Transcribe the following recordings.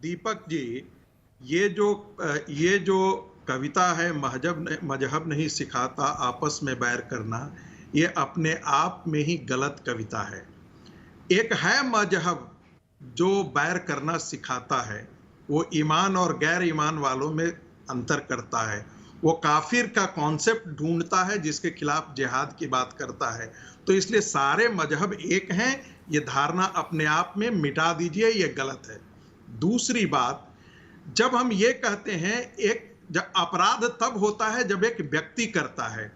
दीपक जी, ये जो कविता है, मजहब नहीं सिखाता आपस में बैर करना, ये अपने आप में ही गलत कविता है। एक है मजहब जो बैर करना सिखाता है, वो ईमान और गैर ईमान वालों में अंतर करता है। वो काफिर का कॉन्सेप्ट ढूंढता है जिसके खिलाफ जिहाद की बात करता है। तो इसलिए सारे मजहब एक हैं, ये धारणा अपने आप में मिटा दीजिए, ये गलत है। दूसरी बात, जब हम ये कहते हैं, जब अपराध तब होता है जब एक व्यक्ति करता है,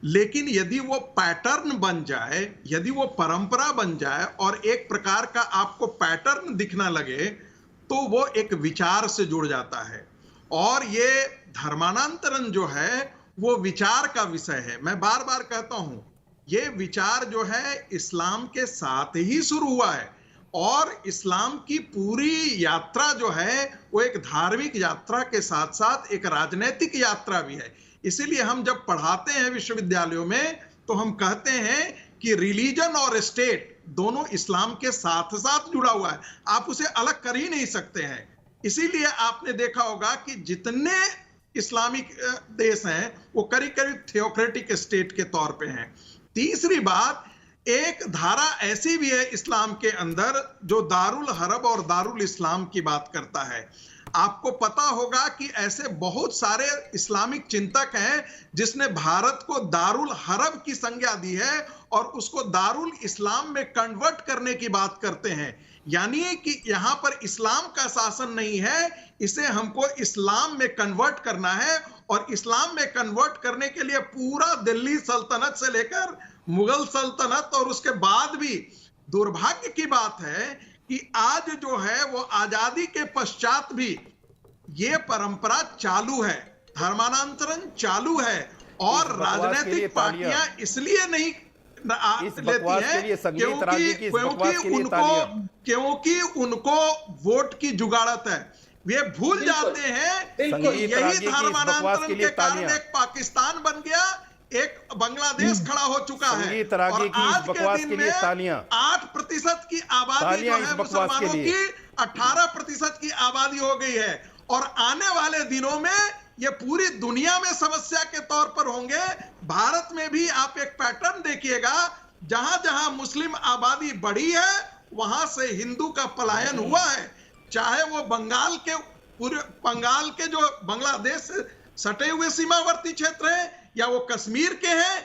लेकिन यदि वो पैटर्न बन जाए, यदि वो परंपरा बन जाए और एक प्रकार का आपको पैटर्न दिखना लगे, तो वो एक विचार से जुड़ जाता है। और ये धर्मांतरण जो है वो विचार का विषय है। मैं बार बार कहता हूं, ये विचार जो है इस्लाम के साथ ही शुरू हुआ है, और इस्लाम की पूरी यात्रा जो है वो एक धार्मिक यात्रा के साथ साथ एक राजनीतिक यात्रा भी है। इसीलिए हम जब पढ़ाते हैं विश्वविद्यालयों में, तो हम कहते हैं कि रिलीजन और स्टेट दोनों इस्लाम के साथ साथ जुड़ा हुआ है, आप उसे अलग कर ही नहीं सकते हैं। इसीलिए आपने देखा होगा कि जितने इस्लामिक देश हैं वो करीब करीब थियोक्रेटिक स्टेट के तौर पे हैं। तीसरी बात, एक धारा ऐसी भी है इस्लाम के अंदर जो दारुल हरब और दारुल इस्लाम की बात करता है। आपको पता होगा कि ऐसे बहुत सारे इस्लामिक चिंतक हैं जिसने भारत को दारुल हरब की संज्ञा दी है और उसको दारुल इस्लाम में कन्वर्ट करने की बात करते हैं। यानी कि यहां पर इस्लाम का शासन नहीं है, इसे हमको इस्लाम में कन्वर्ट करना है, और इस्लाम में कन्वर्ट करने के लिए पूरा दिल्ली सल्तनत से लेकर मुगल सल्तनत और उसके बाद भी, दुर्भाग्य की बात है कि आज जो है वो आजादी के पश्चात भी ये परंपरा चालू है, धर्मांतरण चालू है। और राजनीतिक पार्टियां इसलिए नहीं लेती हैं क्योंकि उनको वोट की जुगाड़त है। वे भूल जाते हैं कि यही धर्मांतरण के कारण एक पाकिस्तान बन गया, एक बांग्लादेश खड़ा हो चुका है, और आज के दिन में 8% की आबादी जो है मुसलमानों की 18% की आबादी हो गई है। और आने वाले दिनों में ये पूरी दुनिया में समस्या के तौर पर होंगे। भारत में भी आप एक पैटर्न देखिएगा, जहां जहां मुस्लिम आबादी बढ़ी है वहां से हिंदू का पलायन हुआ है, चाहे वो बंगाल के जो बांग्लादेश से सटे हुए सीमावर्ती क्षेत्र है, या वो कश्मीर के हैं,